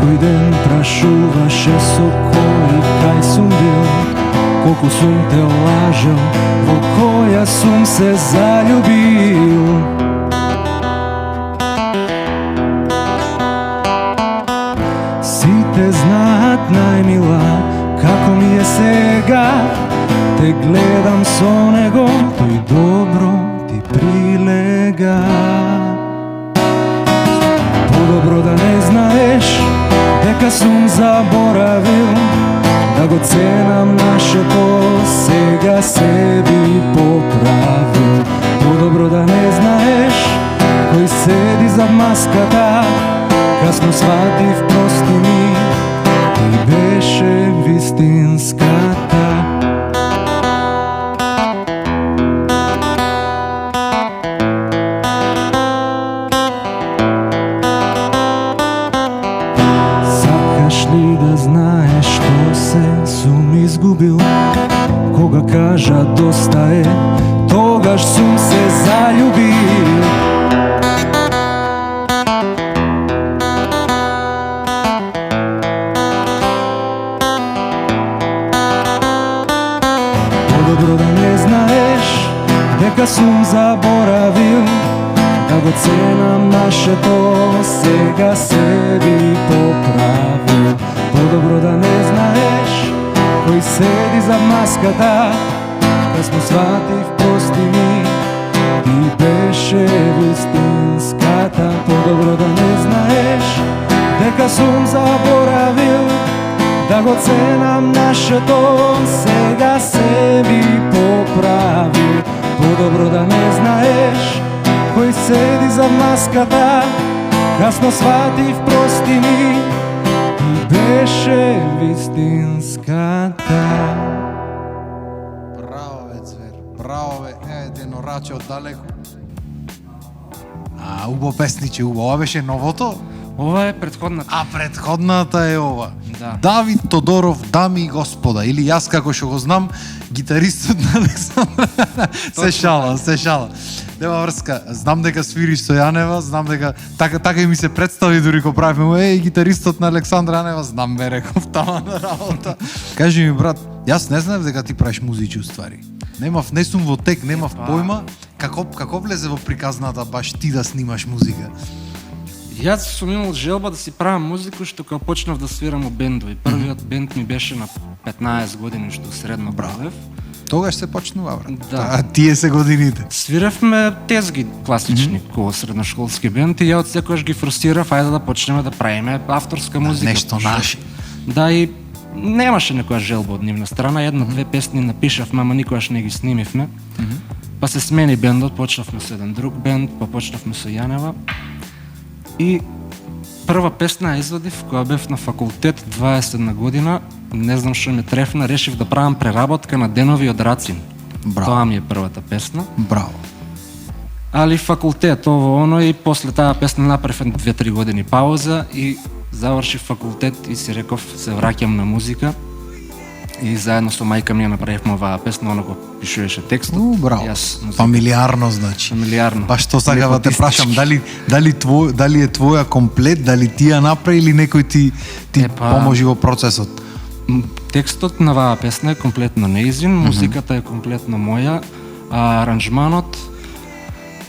Секој ден прашуваше со кој кај сум бил, колку сум те лажел, во која сум се заљубил. Сите знаат, најмила, како ми е сега. Те гледам со него, тој добро ти прилега. Подобро да не знаеш дека сум заборавил, да го ценам нашето, сега се би поправил. Подобро да не знаеш кој седи за маската, касно сватив, прости ми, ти беше вистинската. Сакаш ли да знаеш што се сум изгубил? Кога кажа доста е, тогаш сум се заљубил. Подобро да не знаеш дека сум заборавил, да го ценам нашето, сега се би поправил. Подобро да не знаеш кој седи за маската, да смо сватив, прости ми, ти беше вистинската. Подобро да не знаеш дека сум заборавил, да го ценам нашето, сега се би поправил. Подобро да не знаеш кој седи за маската, касно сватив, прости ми, ти беше вистинската. Браво бе, Звер, браво бе, денораче оддалеку. Убаво песниче, убаво. Ова беше новото? Ова е предходната. А предходната е ова. Да. Давид Тодоров, дами и господа, или јас како што го знам, гитаристот на Александра. Се шала. Нема врска. Знам дека свириш со Јанева, знам дека така и ми се представи дури кога правиме гитаристот на Александра Јанева, знам бе, реков тама на работа. Кажи ми, брат, јас не знаев дека ти правиш музичи уствари. Не сум во тек, немав појма како влезе во приказната баш ти да снимаш музика. Јас сум имал желба да си правам музика што кога почнав да свирам у бендови. Првиот бенд ми беше на 15 години што средно правев. Тогаш се почнува, брат. Да. А тие се годините. Свиревме тезги класични, како средношколски бенд, и ја од секојаш ги фрустрирав, ајде да почнеме да правиме авторска музика. Нешто наше. Да, и немаше некоја желба од нивна страна, една-две песни напишавме, ама никогаш не ги снимивме. Па се смени бендот, почнавме со еден друг бенд, па почнавме со Јанева. И прва песна ја извадив кога бев на факултет 21 година, не знам што ме трефна, решив да правам преработка на Денови од Рацин. Браво. Тоа ми е првата песна. Браво. Али факултет, ово оно, и после таа песна направив 2-3 години пауза и завршив факултет и си реков се враќам на музика. И заедно со мајка ми ја направивме оваа песна, она го пишуваше текстот. Браво. Музика. Фамилиарно, значи. Фамилиарно. Баш тоа сакав да те прашам, дали е твоја комплет, дали ти ја направи или некој ти поможи во процесот? Текстот на оваа песна е комплетно неизин, музиката е комплетно моја, а аранжманот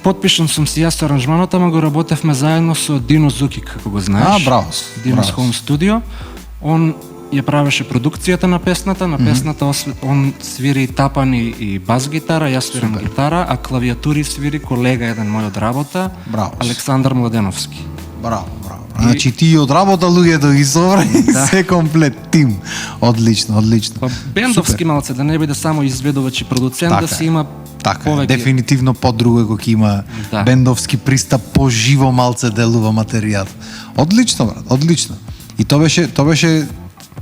потпишан сум си јас со аранжманот, ама го работевме заедно со Дино Зукик, како го знаеш. Браво. Дино's Home Studio. Он ја правеше продукцијата на песната, он свири тапан и бас гитара, јас свирам гитара, а клавиатури свири колега еден мој од работа, Браво. Александар Младеновски. Браво. Значи ти од работа луѓе до изобра и се комплет тим. Одлично. Па бендовски малце, да не биде само изведувач и продуцент, да си има повеќе. Дефинитивно по-друго кога има бендовски пристап, по-живо малце делува материјал. Одлично, брат, одлично. И тоа беше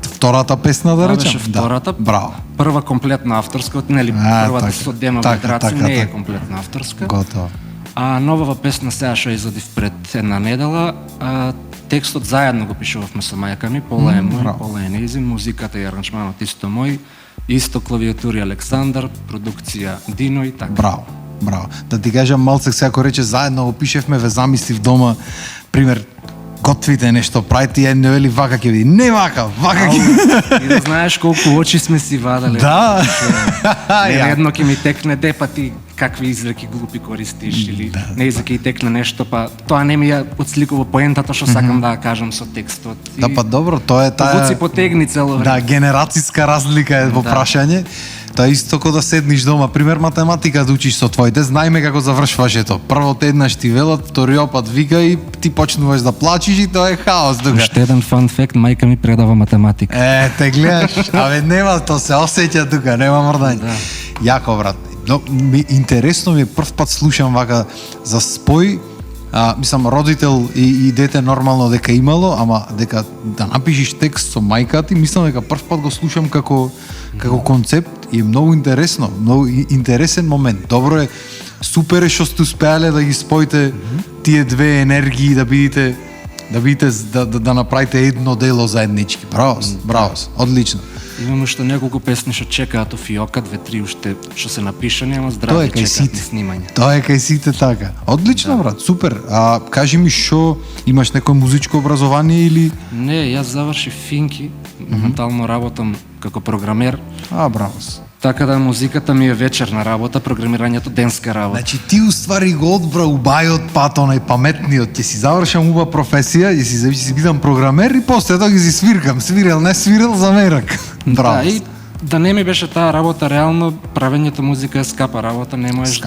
втората песна, да речем? Тоа беше втората. Браво. Прва комплетна авторска, нели првата со Денови Драци не е комплетна авторска. Готово. А новава песна сега што извадив пред една недела, текстот заедно го пишувавме со мајка ми, пола е мој, пола е неизин, музиката и аранжманот исто мој, исто клавиатури Александар, продукција Дино и така. Браво. Да ти кажам, малцек сега ако рече заедно го пишевме, ве замислив дома, пример, готвите нешто, правите едно или вака ќе види. Не вака, вака ќе. И да знаеш колку очи сме си вадале. Да. Не едно ќе ми текне де, па ти какви изреки глупи користиш или не ќе текне нешто, па тоа не ми ја отсликува поентата што сакам да ја кажам со текстот. Да, па добро, тоа е таа... Вуци потегни цело време. Да, генерацијска разлика е во прашање. Тоа е исто како да седниш дома, пример математика да учиш со твоите, знаеме како завршваш ето. Прво еднаш ти велат, вториот пат вика и ти почнуваш да плачеш и тоа е хаос тука. Уште еден фан факт, мајка ми предава математика. Те гледаш, абе нема, то се осеќа тука, нема мрдање. Да. Јако брат. Но интересно ми е прв пат слушам вака за спој. Мислам, родител и дете нормално дека имало, ама дека да напишеш текст со мајка ти, мислам дека прв пат го слушам како концепт и е многу интересно, многу интересен момент. Добро е, супер е што сте успеале да ги споите тие две енергии, да направите едно дело заеднички. Браво, одлично. Имам уште неколку песни што чекаат у фиока, 2-3 уште што се напишани, ама Тоа здрави е кај чекаат сите. на снимање. Тоа е кај сите така. Одлично, брат, супер. Кажи ми што, имаш некој музичко образование или... Не, јас завршив финки, моментално работам како програмер, Браво. така да музиката ми е вечерна работа, програмирањето денска работа. Значи ти уствари го одбра убајот пат, онај паметниот, ќе си завршам уба професија, ќе си бидам програмер и после тоа ги си свиркам, свирел, не свирел, замерак. Браво. Да, и да не ми беше таа работа, реално правењето музика е скапа работа, не можеш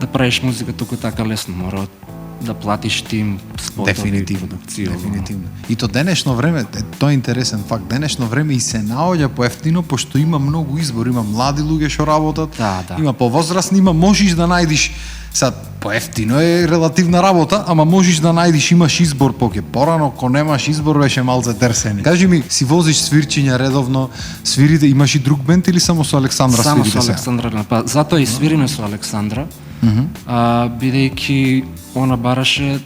да правиш музика туку така лесно, мора да платиш тим, спотови, продукција. Дефинитивно. И то денешно време, тоа е интересен факт, денешно време и се наоѓа поевтино, пошто има многу избор, има млади луѓе што работат, Да. има повозрастни, има можеш да најдиш, сад поевтино е релативна работа, ама можеш да најдиш, имаш избор поќе. Порано, ко немаш избор, беше малце терсени. Кажи ми, си возиш свирчиња редовно, свирите, имаш и друг бенд или само со Александра Само свирите со сега? Александра, па затоа и свириме со Александра, бидејќи она бараше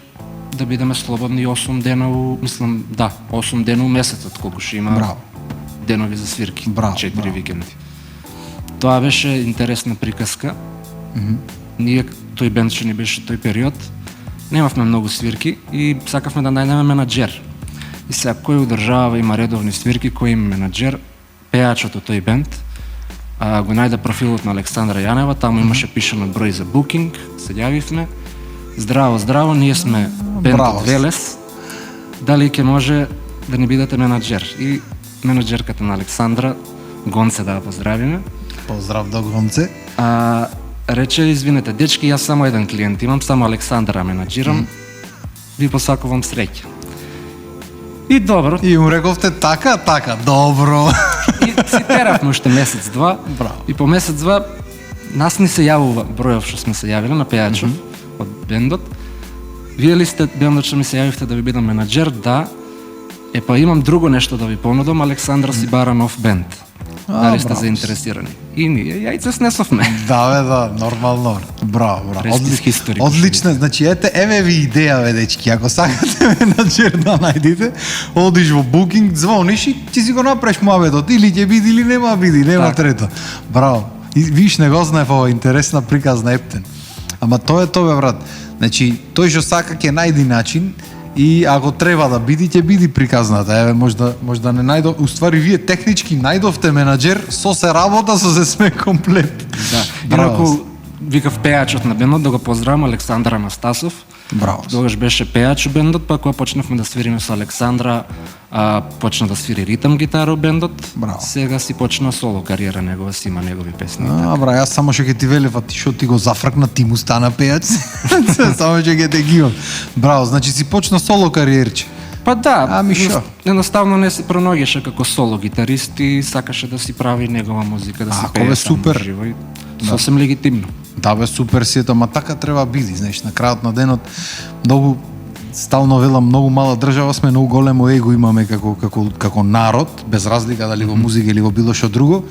да бидеме слободни 8 дена, 8 дена у месецот, колку што има Браво. денови за свирки, Браво, 4 викенди. Тоа беше интересна приказка. Ние, тој бенд што ни беше тој период, немавме многу свирки и сакавме да најдеме менаџер. И сега кој одржава, има редовни свирки, кој има менаџер, пејачот од тој бенд, го најде профилот на Александра Јанева, таму имаше пишано број за букинг, се јавивме. Здраво, ние сме бенд Браво. од Велес, дали ќе може да ни бидете менаџер. И менаџерката на Александра, Гонце да ја поздравиме, Поздрав до Гонце. рече, извинете, дечки, јас само еден клиент имам, само Александра менаџирам, ви посакувам среќа. И добро, И му рековте така, добро. и си теравме уште месец-два, Браво. и по месец-два нас ни се јавува бројов што сме се јавиле на пејачов од бендот. Вие ли сте бендот што ми се јавивте да ви бидам менаџер? Да. Па имам друго нешто да ви понудам, Александра си бара нов бенд. Дали сте браво. заинтересирани? И ние јајце снесовме. Да, нормално. Браво. Рестив историк. Одлично, значи еве ви идеја, бе, дечки. Ако сакате менаџер да најдете, одиш во букинг, звониш и ти си го направиш муабетот, или ќе биде или нема биде, нема Так. трето. Браво. И виш не го знаев ова интересна приказна ептен. Ама тоа е тоа, бе, брат. Значи, тој што сака ќе најди начин и ако треба да биде, ќе биде приказната. Еве, можда не најдов, уствари вие технички најдовте менаџер, со се работа, со се сме комплет. Да. Браво. Инаку, викав пејачот на бендот, да го поздравам Александар Анастасов. Браво. Тогаш беше пејач у бендот, па кога почнавме да свириме со Александра, почна да свири ритам гитара у бендот. Браво. Сега си почна соло кариера негова, си има негови песни. Бра, јас само што ќе ти велев, ти што ти го зафркна, ти му стана пејач. Само што ќе те гивам. Браво, значи си почна соло кариерче. Па да, Ами шо? едноставно не се пронаѓаше како соло гитарист и сакаше да си прави негова музика, да се Ако пее бе, само супер. живо и сосем легитимно. Да бе, супер си ето, ама така треба биде, знаеш, на крајот на денот многу стално велам, многу мала држава сме, многу големо его имаме како народ, без разлика дали во музика или во било што друго.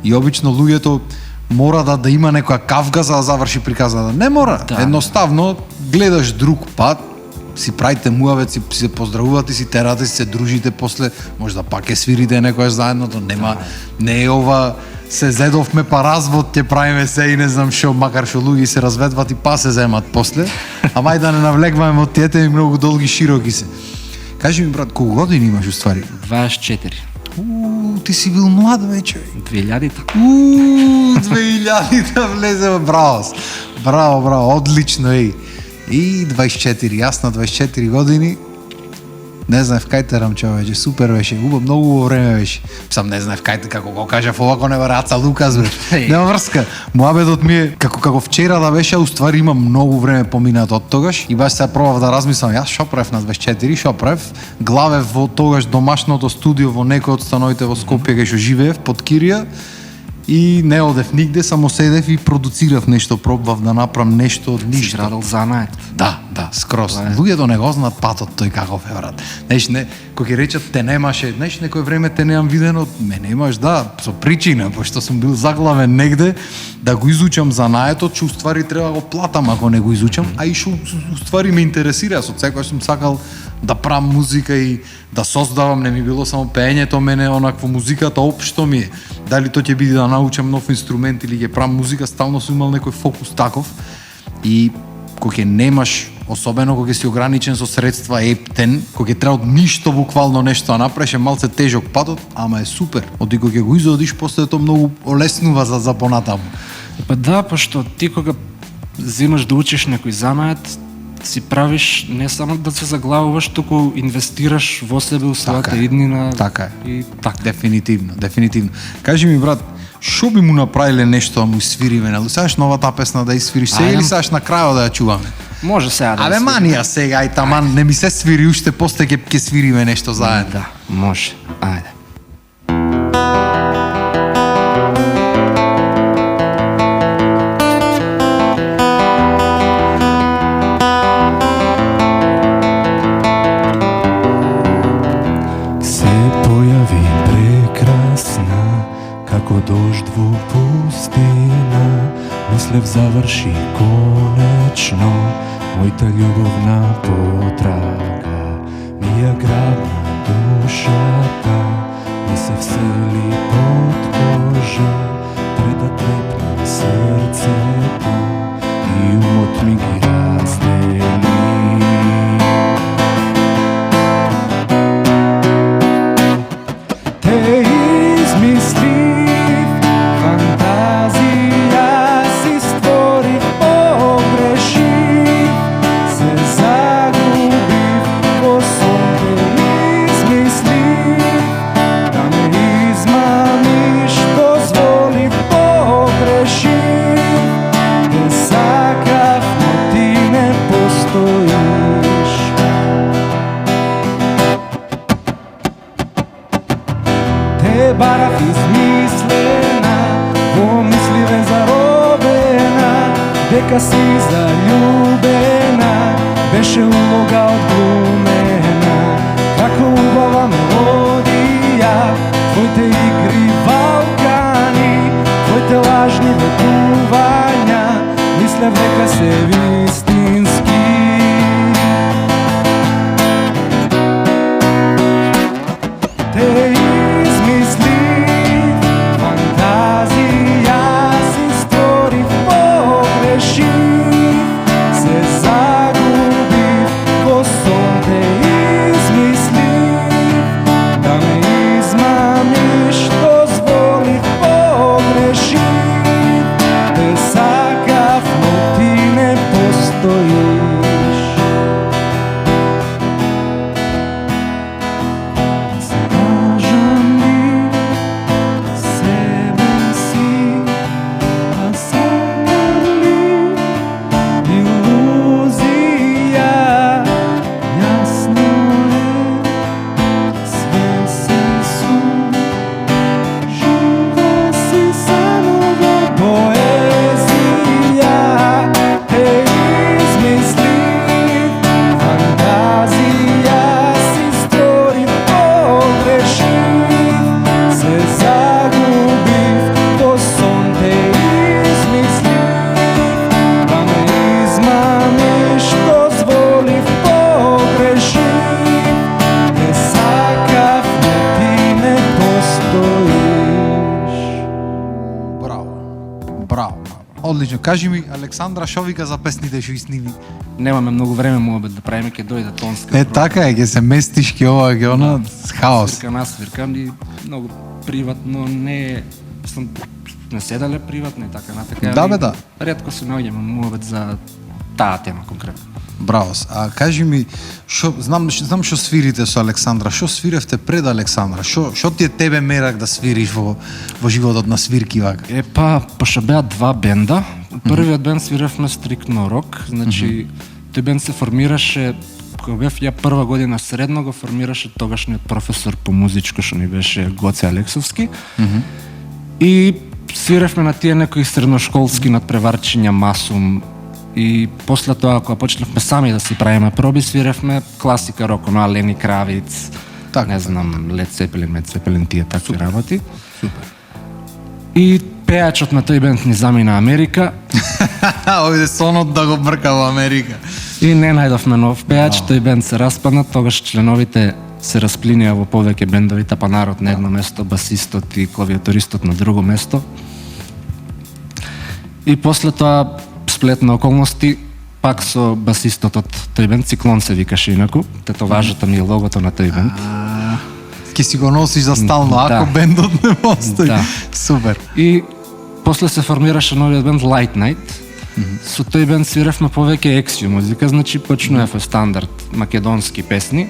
И обично луѓето мора да има некоја кавга за да заврши приказната. Не мора, Да. едноставно гледаш друг пат, си правите муавет, си се поздравувате, си терате, си се дружите после, можда пак е свирите некојаш заедно, то нема, не е ова се зедовме па развод, ќе правиме се и не знам што, макар што луѓе се разведват и па се земат после. Ама ај да не навлегваме од тие теми, многу долги широки се. Кажи ми, брат, колку години имаш уствари? 24. Ти си бил млад вече. 2000-та. 2000-та влезе, браво. Браво, одлично еј. И 24, јас на 24 години, не знаев кај терам човече, супер беше, многу време беше. Сам не знаев кај, како го кажав, овако не вараца Лукас, бре. Нема врска. Муабетот ми е, како вчера да беше, уствари има многу време поминато од тогаш. И баш се пробав да размислам, јас шо правев на 24, шо правев? Главев во тогаш домашното студио во некој од становите во Скопје, кај што живеев, под кирија. И не одев нигде, само седев и продуцирав нешто, пробав да направам нешто од ништо. Си градал занает. Да, скроз. Луѓето не го знаат патот тој каков е, брат. Знаеш, не, кој ќе речат те немаше, знаеш, некој време те немам видено, ме немаш, да, со причина, пошто сум бил заглавен негде да го изучам занаетот, што уствари треба го платам ако не го изучам, а и што уствари ме интересира, со секој сум сакал да правам музика и да создавам, не ми било само пеењето, мене онакво музиката општо ми е. Дали тоа ќе биде да научам нов инструмент или ќе правам музика, стално сум имал некој фокус таков. И кога ќе немаш, особено кога ќе си ограничен со средства, ептен, кога ќе треба од ништо буквално нешто да направиш, е малце тежок патот, ама е супер. Оди кога ќе го изодиш, после тоа многу олеснува за понатаму. Па да, пошто ти кога земаш да учиш некој занает, си правиш не само да се заглавуваш, туку инвестираш во себе, у својата иднина. Така е. И така. Дефинитивно. Кажи ми, брат, шо би му направиле нешто да му свириме? Нели сакаш новата песна да свириш сега или сакаш на крајот да ја чуваме? Може сега да Абе манија сега, ај таман, не ми се свири уште, после ќе свириме нешто заедно. Да, може. Ајде. Како дожд во пустина, мислев заврши конечно мојта љубовна потрага. Ми ја грабна душата, ми се всели под кожа, пред да трепнам срцето и умот ми ги раздели. Те измисли барав измислена, во мисливе заробена, дека си заљубена, беше улога одглумена, како убава мелодија, твоите игри валкани, твоите лажни ветувања, мислев дека се вистински. Те одлично. Кажи ми, Александра, шо вика за песните што ги сними? Немаме многу време му обед да правиме, ќе дојде тонска. Така е, ќе се местиш, ќе ова, ќе она, хаос. Свирка на свирка, и многу приватно, не седале приватно и така натака. Да, бе, да. Ретко се наоѓаме му обед за таа тема конкретно. Браво. А кажи ми, знам што свирите со Александра, што свиревте пред Александра? Што ти е тебе мерак да свириш во животот на свирки вака? Пошто беа два бенда. Првиот бенд свиревме стриктно рок, значи тој бенд се формираше кога бев ја прва година средно, го формираше тогашниот професор по музичко што ни беше Гоце Алексовски. И свиревме на тие некои средношколски надпреварчиња Масум. И после тоа, кога почнавме сами да си правиме проби, свиревме класика рок, оноа Лени Кравиц, Так, не знам, Лед Цепелин, тие такви работи. Супер. И пејачот на тој бенд ни замина Америка. Овде сонот да го мрка во Америка. И не најдовме нов пејач, тој бенд се распадна, тогаш членовите се расплинија во повеќе бендови, тапанарот на едно место, басистот и клавиатуристот на друго место. И после тоа сплет на околности, пак со басистот од тој бенд, Циклон се викаше инаку, тетоважата ми е логото на тој бенд. Ке си го носиш за стално, Да. ако бендот не постои. Да. Супер. И после се формираше новиот бенд Light Night. Со тој бенд свиревме повеќе ексио музика, значи почнувавме стандард македонски песни.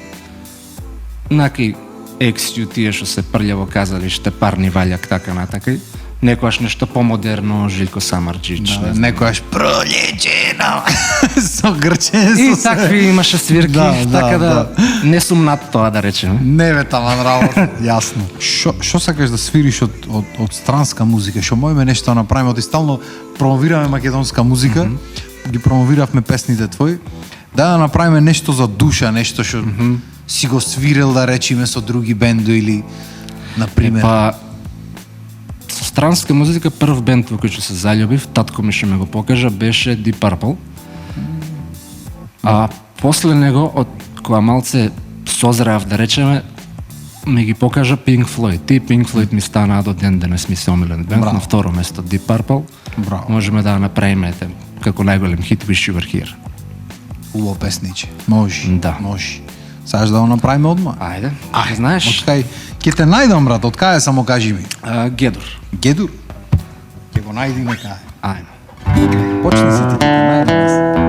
Наки ексио тие што се прљаво казалиште, парни ваљак, така натака. Некојаш нешто помодерно, Жилко Самарџич. Да, некојаш пролечено со грче, И со такви имаше свирки, Да, така да, да не сум над тоа, да речеме. Не бе таман работа, јасно. Што сакаш да свириш од странска музика? Што можеме нешто да направиме? Оти стално промовираме македонска музика, ги промовиравме песните твои. Да направиме нешто за душа, нешто што си го свирел, да речеме, со други бендо или на пример. Со странска музика прв бенд во кој што се заљубив, татко ми што ме го покажа, беше Deep Purple. А после него, од кога малце созреав, да речеме, ми ги покажа Pink Floyd. И Pink Floyd ми станаа до ден денес ми се омилен бенд. Браво. На второ место Deep Purple. Браво. Можеме да направиме како најголем хит Wish You Were Here. Убаво песниче. Може. Да. Може. Сакаш да го направиме одма? Ајде, знаеш, Од кај ќе те најдам, брат, од кај само кажи ми. Гедор. Гедур. Ќе го најдиме кај. Ајде. Почни се ти ќе те најдам.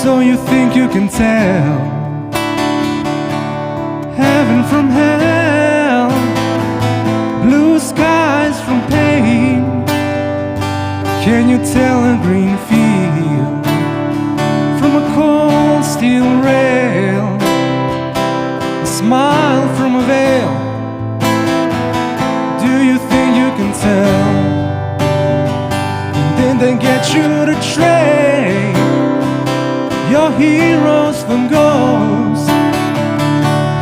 So you think you can tell heaven from hell, blue skies from pain? Can you tell a green field from a cold steel rail, a smile from a veil? Do you think you can tell? Did they get you to trade your heroes from ghosts,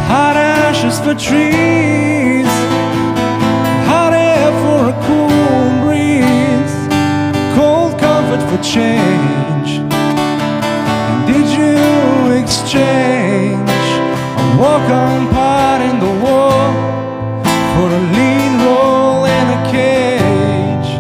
hot ashes for trees, hot air for a cool breeze, cold comfort for change? And did you exchange a walk-on part in the war for a lead role in a cage?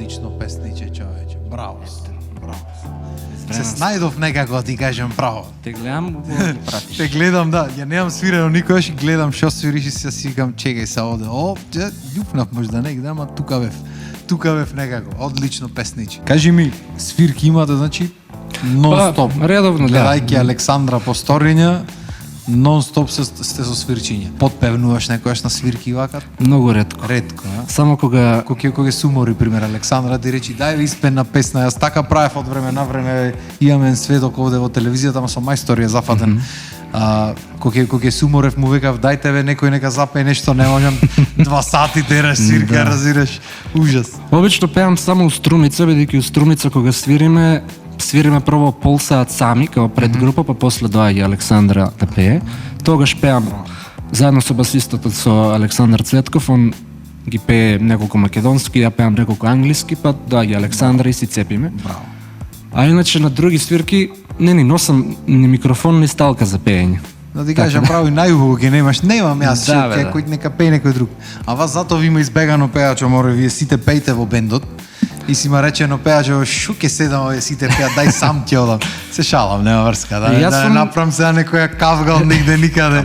Одлично песниче, човече. Браво. Браво. Се снајдов некако да ти кажем браво. Те гледам, го пратиш. Те гледам, да, ја немам свирено никогаш и гледам што свириш и си викам чекај се овде. Љупнав можда негде, ама тука бев некако. Одлично песниче. Кажи ми, свирки имате, значи, нон-стоп. Редовно, да. Гледајќи Александра Посториња, нон-стоп сте со свирчиња. Подпевнуваш некојаш на свирки вака? Многу ретко. Ретко, а? Само кога Кога се умори, пример, Александра ти речи, дај ви испенна песна, јас така правев од време на време, имаме сведок овде во телевизијата, ама со мајстор е зафатен. Кога се уморев му викав, дајте ве некој нека запее нешто, не можам 2 сати тераш свирка, разбираш, ужас. обично пеам само у струмица, бидејќи у струмица кога свириме прво пол саат сами, као предгрупа, па после доаѓа Александра да пее. Тогаш пеам заедно со басистот со Александар Цветков, он ги пее неколку македонски, ја пеам неколку англиски, па доаѓа Александра и си цепиме. Браво. А иначе на други свирки не ни носам ни микрофон ни сталка за пеење. Да ти кажам право и најубаво ќе немам јас, Да, бе, да. кој нека пее некој друг. А вас затоа ви има избегано пеачо, море вие сите пејте во бендот. И си ма речено пеачо, шу ке седам овие сите пеат, дај сам ќе одам. Се шалам, нема врска, да направам сега некоја кавга од негде никаде.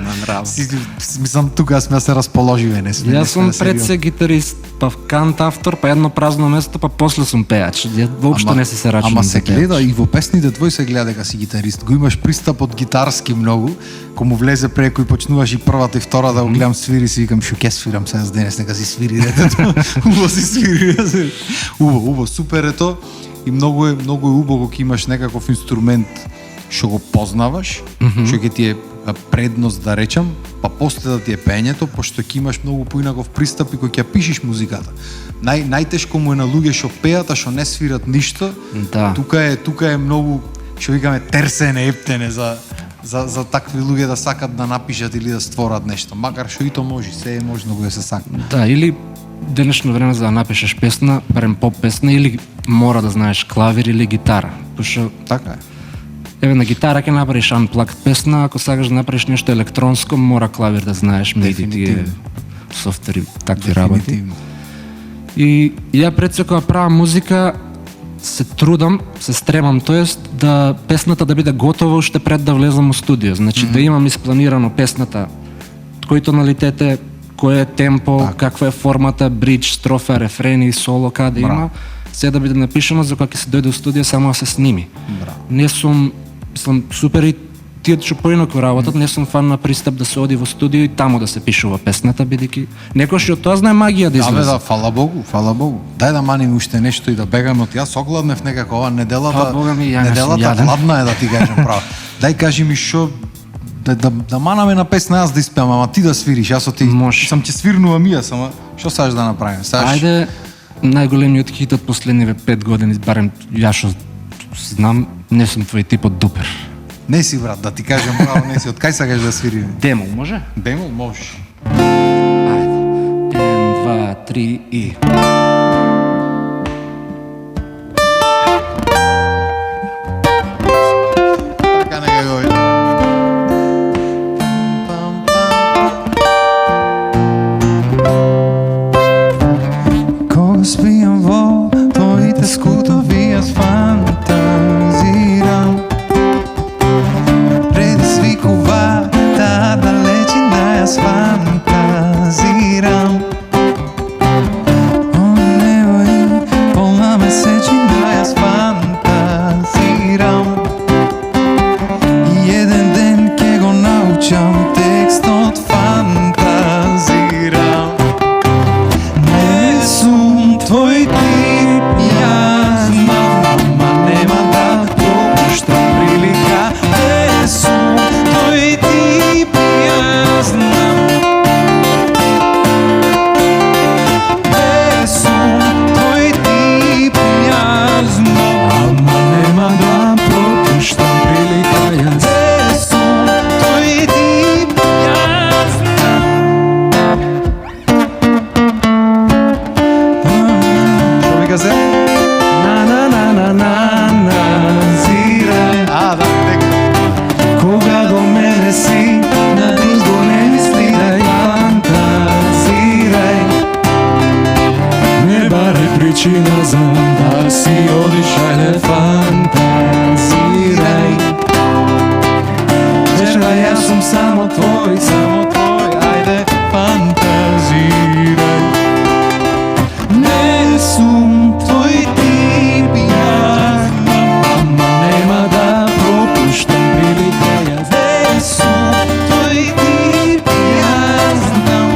Мислам тука сме се расположиве, не сме. Јас сум пред се гитарист, па кант автор, па едно празно место, па после сум пеач. Воопшто не се рачунам. Ама се гледа и во песните твои се гледа дека си гитарист. Го имаш пристап од гитарски многу, кому влезе преко и почнуваш и првата и втора да го гледам свири, си викам шу ке свирам сега денес, нека си свири детето. Убаво си свири. Убаво, супер е то. И многу е убаво кога имаш некаков инструмент што го познаваш, што ќе ти е предност да речам, па после да ти е пењето, пошто ќе имаш многу поинаков пристап и кој ќе пишеш музиката. Најтешко му е на луѓе што пеат, а што не свират ништо. Да. Тука е многу, што викаме, терсене, ептене за такви луѓе да сакат да напишат или да створат нешто. Макар што и то може, се е можно кога се сака. Да, или денешно време за да напишеш песна, барем поп песна, или мора да знаеш клавир или гитара. Пошто Така е. еве на гитара ќе направиш unplugged песна, ако сакаш да направиш нешто електронско, мора клавир да знаеш, меди тие софтвери, такви работи. И ја пред секоја правам музика, се трудам, се стремам, тоест да песната да биде готова уште пред да влезам во студио. Значи да имам испланирано песната, кој тоналитет е, кој е темпо, каква е формата, бридж, строфа, рефрени, соло, каде има, се да биде напишано за кога ќе се дојде во студио само да се сними. Не сум, мислам, супер и тие што поинаку работат, не сум фан на пристап да се оди во студио и таму да се пишува песната, бидејќи некој што тоа знае магија да излезе. Да, фала Богу. Дај да маним уште нешто и да бегаме од јас огладнев некако ова неделата. Па, Бога ми, ја не сум неделата јаден. гладна е да ти кажам право. Дај кажи ми што да манаме на песна јас да испеам, ама ти да свириш, јас ти Може. сам ќе свирнувам и јас, ама што сакаш да направиме? Ајде, најголемиот хит од последниве 5 години, барем ја што знам, не сум твој тип од дупер. Не си брат, да ти кажам право, не си. Од кај сакаш да свириме? Демо, може? Демо можеш. Ајде. 1, 2, 3 и... Така нека го видим. Кога спијам во твоите скутови, јас фантазирам. Предизвикува таа далечина, јас фантазирам. О, невој, полна месечина, јас фантазирам. И еден ден ќе го научам текстот, фантазирам. Не сум твој тип, јас знам, ама нема да пропуштам прилика. Не сум твој тип, јас знам. Не сум твој тип, јас знам, ама нема да пропуштам прилика. Јас не сум твој тип, јас знам. Што вика се? Фантазирај. Да, текст. Кога до мене си, на ништо не мислирај. Фантазирај. Не баре при причина знам да си одиш, ајде фантазирај. Вечера јас сум само твој, ајде фантазирај. Не сум твој тип, јас знам, ама нема да пропуштам прилика. Јас не сум твој тип, јас знам.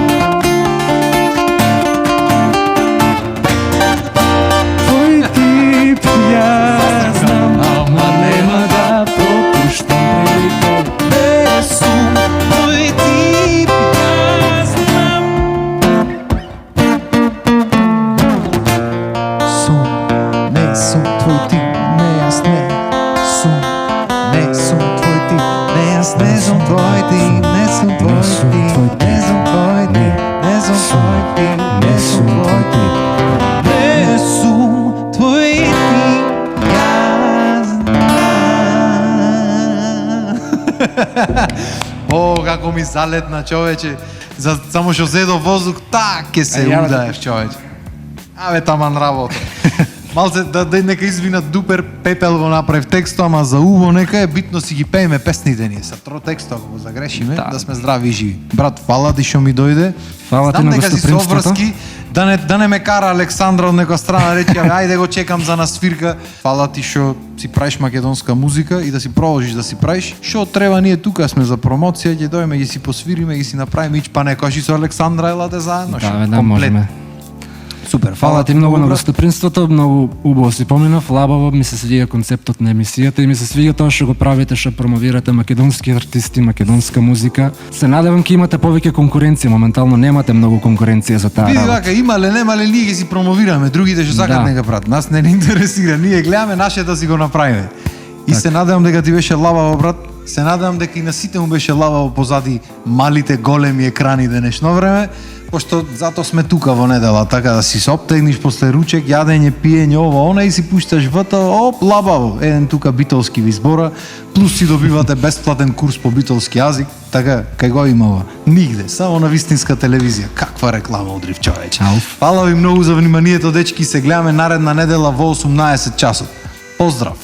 Твој тип, јас знам, ама нема да пропуштам прилика. Не сум твој тип, јас знам. Сум, не сум твој тип, не јас не сум, не сум твој тип, не јас не сум твој тип, не сум твој тип, не сум твој тип, не сум твој тип, не сум твој тип, не сум твој тип, јас знам. О, како ми залетна, човече. Само што зедо воздух, так ќе се ја, удаеш, човече. Абе, таман работа. Малце да нека извинат дупер пепел го направив текстот, ама за уво нека е битно си ги пееме песните ние. Са тро текстот ако го загрешиме, да сме здрави и живи. Брат, фала ти што ми дојде. Фала ти Знам на дека си гостопримството. соврски, да не ме кара Александра од некоја страна рече, ајде го чекам за нас свирка. Фала ти што си правиш македонска музика и да си продолжиш да си правиш. Што треба ние тука сме за промоција, ќе дојме ги си посвириме, ги си направиме ич па некој со Александра елате заедно. Да, можеме. Супер, Фала ти многу на брат. гостопримството, многу убаво си поминав, лабаво ми се свиѓа концептот на емисијата и ми се свиѓа тоа што го правите, што промовирате македонски артисти, македонска музика. Се надевам ќе имате повеќе конкуренција, моментално немате многу конкуренција за таа Види работа. вака, имале, немале, ние ги си промовираме, другите што сакат Да. нека прават. Нас не ни интересира, ние гледаме наше да си го направиме. И се надевам дека ти беше лабаво, брат. Се надевам дека и на сите му беше лабаво позади малите големи екрани денешно време, пошто затоа сме тука во недела, така да си се оптегниш после ручек, јадење, пиење, ова, она и си пушташ ВТ, оп, лабаво, еден тука битолски ви избора, плюс си добивате бесплатен курс по битолски јазик, така, кај го има ова? Нигде, само на вистинска телевизија. Каква реклама удрив, човече. Ауф. Фала ви многу за вниманието, дечки, се гледаме наредна недела во 18 часот. Поздрав!